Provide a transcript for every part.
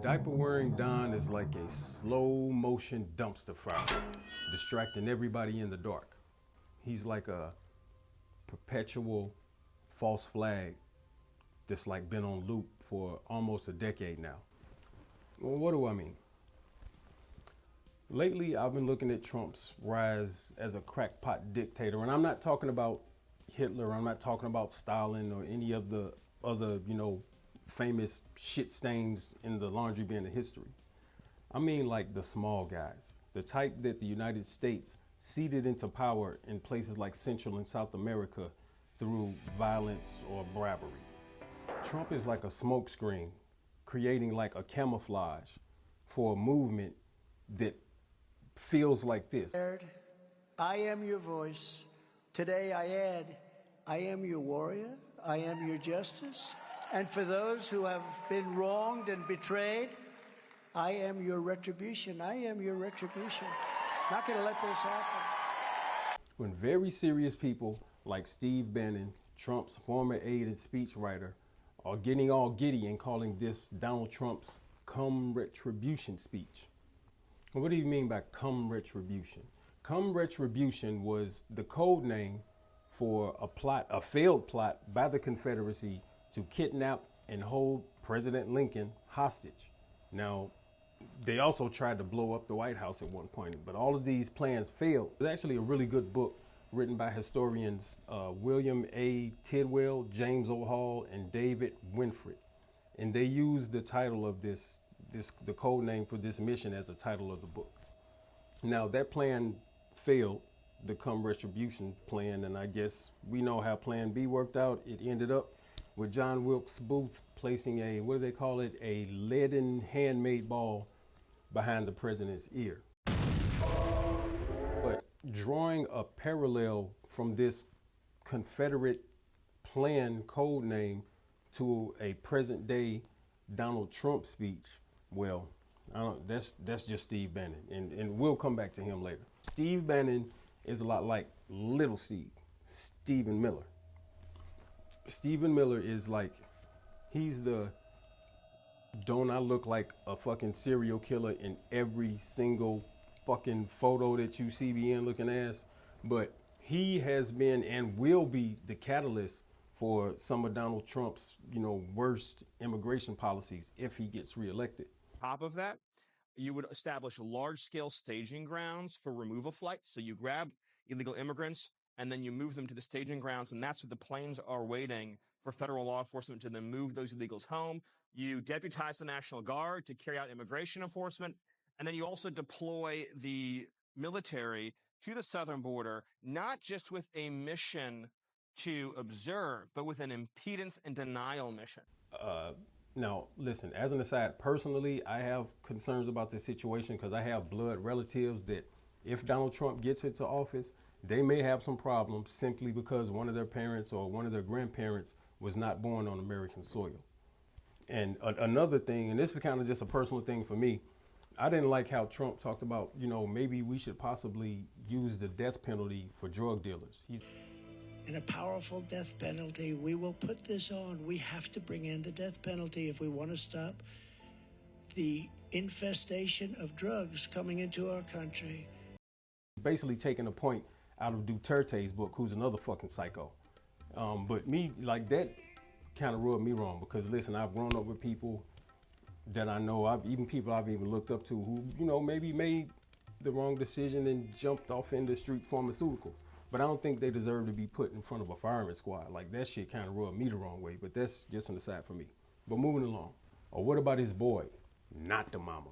diaper wearing Don is like a slow motion dumpster fire, distracting everybody in the dark. He's like a perpetual false flag that's like been on loop for almost a decade now. Well, what do I mean? Lately, I've been looking at Trump's rise as a crackpot dictator, and I'm not talking about Hitler, I'm not talking about Stalin or any of the other, famous shit stains in the laundry bin of history. I mean like the small guys, the type that the United States seeded into power in places like Central and South America through violence or bribery. Trump is like a smokescreen, creating like a camouflage for a movement that feels like this. I am your voice. Today I add, I am your warrior. I am your justice. And for those who have been wronged and betrayed, I am your retribution. I am your retribution. Not going to let this happen. When very serious people like Steve Bannon, Trump's former aide and speechwriter, are getting all giddy and calling this Donald Trump's come retribution speech. What do you mean by come retribution? Come retribution was the code name for a failed plot by the Confederacy to kidnap and hold President Lincoln hostage. Now, they also tried to blow up the White House at one point, but all of these plans failed. It's actually a really good book written by historians William A. Tidwell, James O. Hall, and David Winfred. And they used the title of the code name for this mission as the title of the book. Now, that plan failed, the come retribution plan, and I guess we know how plan B worked out. It ended up with John Wilkes Booth placing a leaden handmade ball behind the president's ear. But drawing a parallel from this Confederate plan code name to a present day Donald Trump speech, well, that's just Steve Bannon, and we'll come back to him later. Steve Bannon is a lot like Little Steve, Stephen Miller. Stephen Miller is like, he's the don't I look like a fucking serial killer in every single fucking photo that you see me in looking ass, but he has been and will be the catalyst for some of Donald Trump's, worst immigration policies if he gets reelected. Top of that, you would establish large-scale staging grounds for removal flights. So you grab illegal immigrants and then you move them to the staging grounds, and that's where the planes are waiting for federal law enforcement to then move those illegals home. You deputize the National Guard to carry out immigration enforcement, and then you also deploy the military to the southern border, not just with a mission to observe, but with an impedance and denial mission. Now, listen, as an aside, personally, I have concerns about this situation because I have blood relatives that if Donald Trump gets into office, they may have some problems simply because one of their parents or one of their grandparents was not born on American soil. And another thing, and this is kind of just a personal thing for me, I didn't like how Trump talked about, maybe we should possibly use the death penalty for drug dealers. In a powerful death penalty, we will put this on. We have to bring in the death penalty if we want to stop the infestation of drugs coming into our country. Basically taking a point out of Duterte's book, who's another fucking psycho. But me, like, that kind of rubbed me wrong because, listen, I've grown up with people that I know, people I've even looked up to who, maybe made the wrong decision and jumped off into street pharmaceuticals. But I don't think they deserve to be put in front of a firing squad. Like, that shit kind of rubbed me the wrong way, but that's just an aside for me. But moving along. Or what about his boy? Not the mama.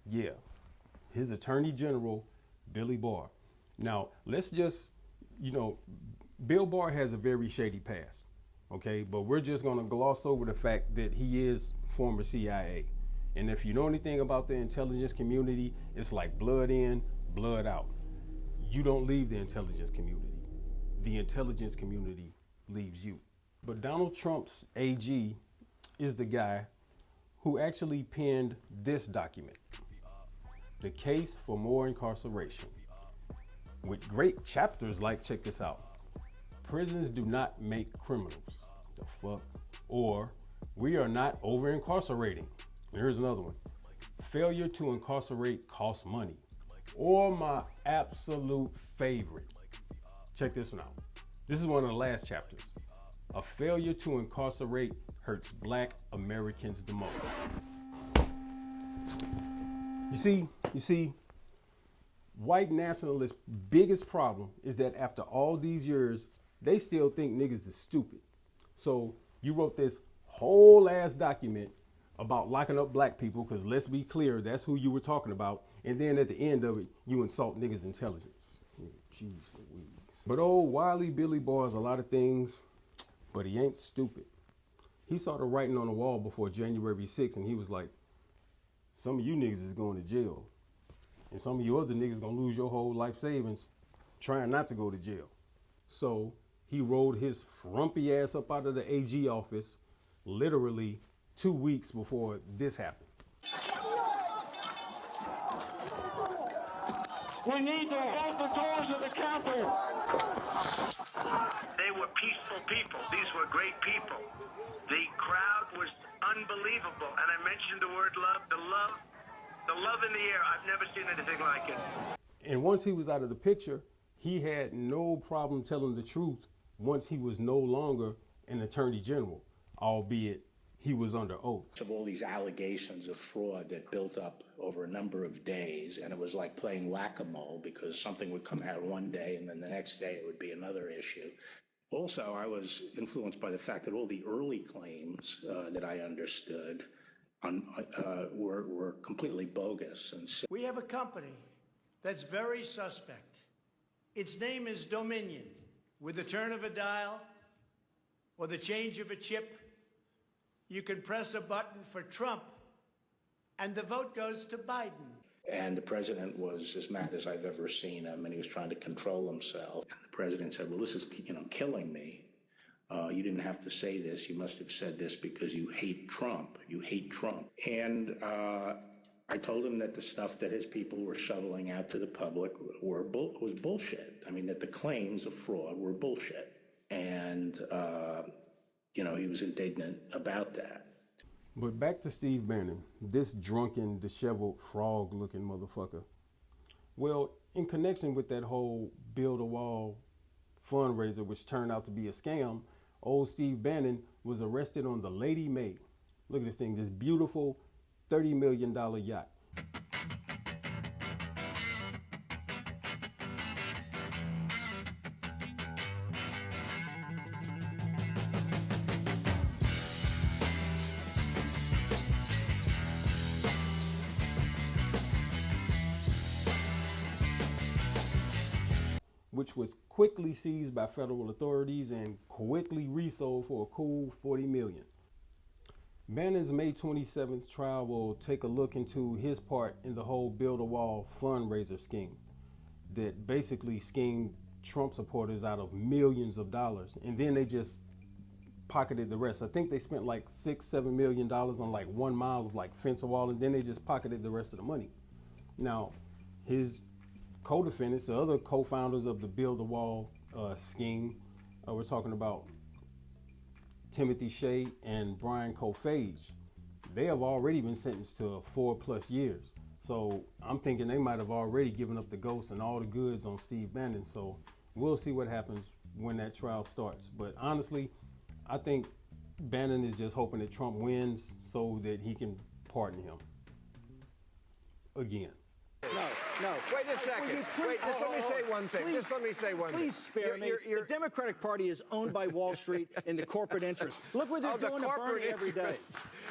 Yeah, his Attorney General, Billy Barr. Now, let's just, Bill Barr has a very shady past, okay? But we're just going to gloss over the fact that he is former CIA. And if you know anything about the intelligence community, it's like blood in, blood out. You don't leave the intelligence community. The intelligence community leaves you. But Donald Trump's AG is the guy who actually penned this document, The Case for More Incarceration, with great chapters like, check this out, prisons do not make criminals. The fuck? Or we are not over incarcerating. And here's another one. Failure to incarcerate costs money. Or my absolute favorite. Check this one out. This is one of the last chapters. A failure to incarcerate hurts Black Americans the most. You see, white nationalists' biggest problem is that after all these years, they still think niggas is stupid. So you wrote this whole ass document about locking up black people, because let's be clear, that's who you were talking about. And then at the end of it, you insult niggas' intelligence. Jeez Louise. But old Wiley Billy Barr is a lot of things, but he ain't stupid. He saw the writing on the wall before January 6th, and he was like, some of you niggas is going to jail. And some of you other niggas gonna lose your whole life savings trying not to go to jail. So he rolled his frumpy ass up out of the AG office literally 2 weeks before this happened. We need to hold the doors of the Capitol. They were peaceful people. These were great people. The crowd was unbelievable. And I mentioned the word love, the love in the air. I've never seen anything like it. And once he was out of the picture, he had no problem telling the truth once he was no longer an attorney general, albeit he was under oath. Of all these allegations of fraud that built up over a number of days, and it was like playing whack-a-mole because something would come out one day and then the next day it would be another issue. Also, I was influenced by the fact that all the early claims that I understood were completely bogus. And We have a company that's very suspect. Its name is Dominion. With the turn of a dial or the change of a chip, you can press a button for Trump and the vote goes to Biden. And the president was as mad as I've ever seen him, and he was trying to control himself. And the president said, well, this is, killing me. You didn't have to say this. You must have said this because you hate Trump. You hate Trump. And I told him that the stuff that his people were shoveling out to the public was bullshit. I mean, that the claims of fraud were bullshit. And, he was indignant about that. But back to Steve Bannon, this drunken, disheveled, frog-looking motherfucker. Well, in connection with that whole Build a Wall fundraiser, which turned out to be a scam, old Steve Bannon was arrested on the Lady May. Look at this thing, this beautiful $30 million yacht. Which was quickly seized by federal authorities and quickly resold for a cool $40 million. Bannon's May 27th trial will take a look into his part in the whole Build a Wall fundraiser scheme that basically schemed Trump supporters out of millions of dollars, and then they just pocketed the rest. I think they spent like $6-7 million on like 1 mile of like fence wall, and then they just pocketed the rest of the money. Now, his co-defendants, the other co-founders of the Build a Wall scheme, we're talking about Timothy Shea and Brian Kofage. They have already been sentenced to 4+ years. So I'm thinking they might have already given up the ghost and all the goods on Steve Bannon. So we'll see what happens when that trial starts. But honestly, I think Bannon is just hoping that Trump wins so that he can pardon him again. No. Wait a second. Wait, just let me say one thing. Please spare me. The Democratic Party is owned by Wall Street and the corporate interests. Look what they're doing to Bernie every day.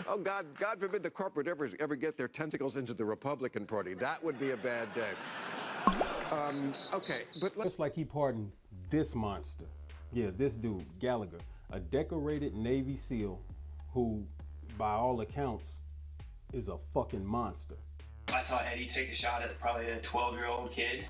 Oh, God forbid the corporate ever get their tentacles into the Republican Party. That would be a bad day. Okay, but Just like he pardoned this monster. Yeah, this dude, Gallagher, a decorated Navy SEAL who, by all accounts, is a fucking monster. I saw Eddie take a shot at probably a 12-year-old kid.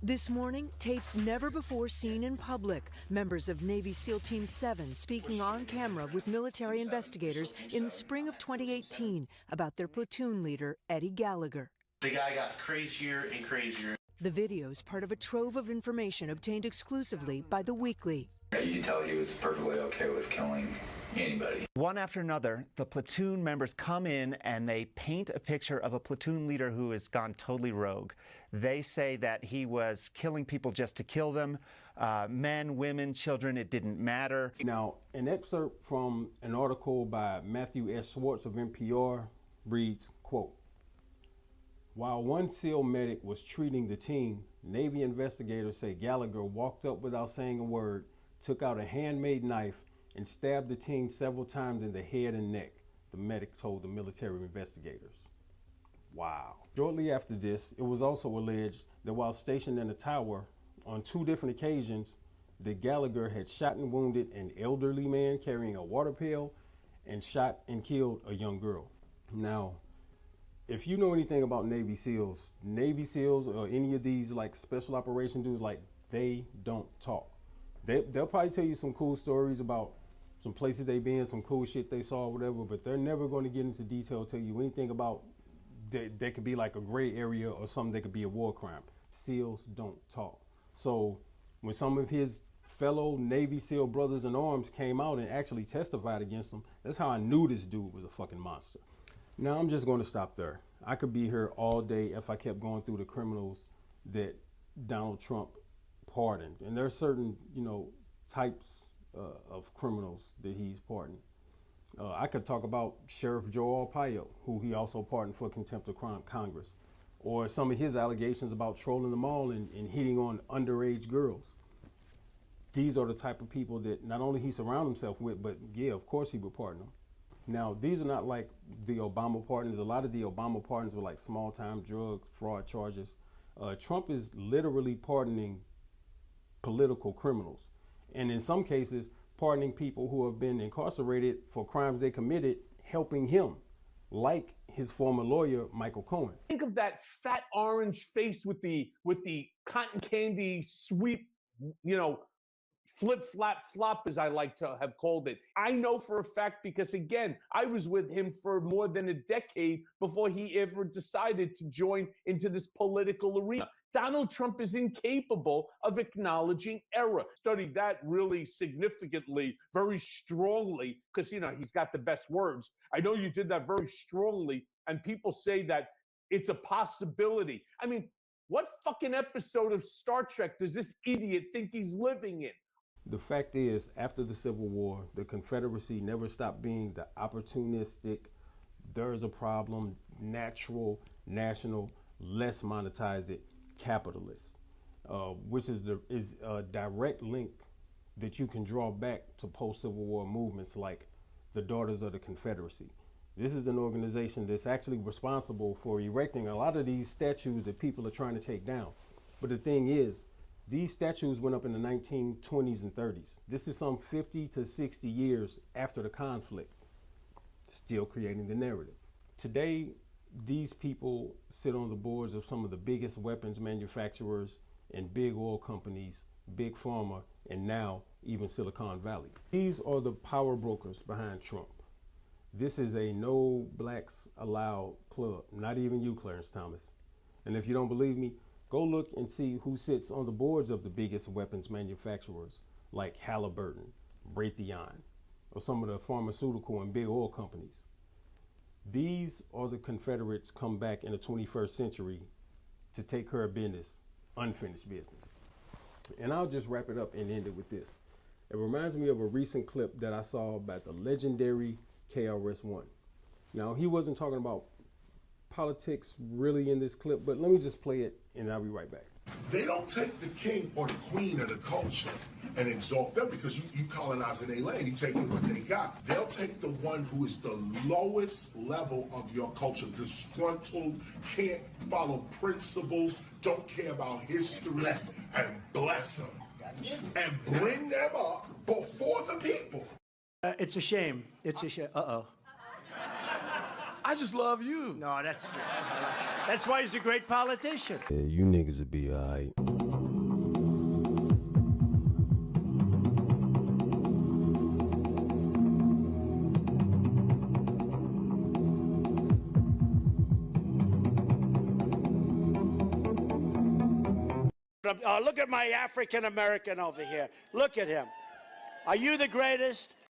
This morning, tapes never before seen in public. Members of Navy SEAL Team 7 speaking on camera with military investigators in the spring of 2018 about their platoon leader, Eddie Gallagher. The guy got crazier and crazier. The video is part of a trove of information obtained exclusively by The Weekly. You can tell he was perfectly okay with killing anybody. One after another, the platoon members come in and they paint a picture of a platoon leader who has gone totally rogue. They say that he was killing people just to kill them, men, women, children, it didn't matter. Now, an excerpt from an article by Matthew S. Schwartz of NPR reads, quote, "While one SEAL medic was treating the team, Navy investigators say Gallagher walked up without saying a word, took out a handmade knife, and stabbed the team several times in the head and neck," the medic told the military investigators. Wow. Shortly after this, it was also alleged that while stationed in a tower, on 2 different occasions, that Gallagher had shot and wounded an elderly man carrying a water pail and shot and killed a young girl. Now, if you know anything about Navy SEALs or any of these like special operation dudes, like they don't talk. They'll probably tell you some cool stories about some places they've been, some cool shit they saw, whatever, but they're never going to get into detail, tell you anything about that could be like a gray area or something that could be a war crime. SEALs don't talk. So when some of his fellow Navy SEAL brothers in arms came out and actually testified against him, that's how I knew this dude was a fucking monster. Now I'm just going to stop there. I could be here all day if I kept going through the criminals that Donald Trump pardoned. And there are certain, types of criminals that he's pardoned. I could talk about Sheriff Joe Arpaio, who he also pardoned for contempt of Congress, or some of his allegations about trolling the mall and hitting on underage girls. These are the type of people that not only he surrounded himself with, but yeah, of course he would pardon them. Now, these are not like the Obama pardons. A lot of the Obama pardons were like small-time drug fraud charges. Trump is literally pardoning political criminals, and in some cases, pardoning people who have been incarcerated for crimes they committed, helping him, like his former lawyer, Michael Cohen. Think of that fat orange face with the cotton candy sweep, flip, flap, flop, as I like to have called it. I know for a fact because, again, I was with him for more than a decade before he ever decided to join into this political arena. Donald Trump is incapable of acknowledging error. Studied that really significantly, very strongly, because, he's got the best words. I know you did that very strongly, and people say that it's a possibility. I mean, what fucking episode of Star Trek does this idiot think he's living in? The fact is, after the Civil War, the Confederacy never stopped being the opportunistic, there's a problem, natural, national, let's monetize it, capitalist, which is a direct link that you can draw back to post-Civil War movements like the Daughters of the Confederacy. This is an organization that's actually responsible for erecting a lot of these statues that people are trying to take down. But the thing is, these statues went up in the 1920s and 30s. This is some 50 to 60 years after the conflict, still creating the narrative. Today, these people sit on the boards of some of the biggest weapons manufacturers and big oil companies, big pharma, and now even Silicon Valley. These are the power brokers behind Trump. This is a no blacks allowed club, not even you, Clarence Thomas. And if you don't believe me, go look and see who sits on the boards of the biggest weapons manufacturers like Halliburton, Raytheon, or some of the pharmaceutical and big oil companies. These are the Confederates come back in the 21st century to take care of business, unfinished business. And I'll just wrap it up and end it with this. It reminds me of a recent clip that I saw about the legendary KRS-One. Now, he wasn't talking about politics really in this clip, but let me just play it and I'll be right back. They don't take the king or the queen of the culture and exalt them because you colonizing their land, you taking what they got. They'll take the one who is the lowest level of your culture, disgruntled, can't follow principles, don't care about history, and bless them. And bring them up before the people. It's a shame. It's a shame. Uh-oh. I just love you. No, that's why he's a great politician. Yeah, you niggas will be all right. Look at my African American over here. Look at him. Are you the greatest?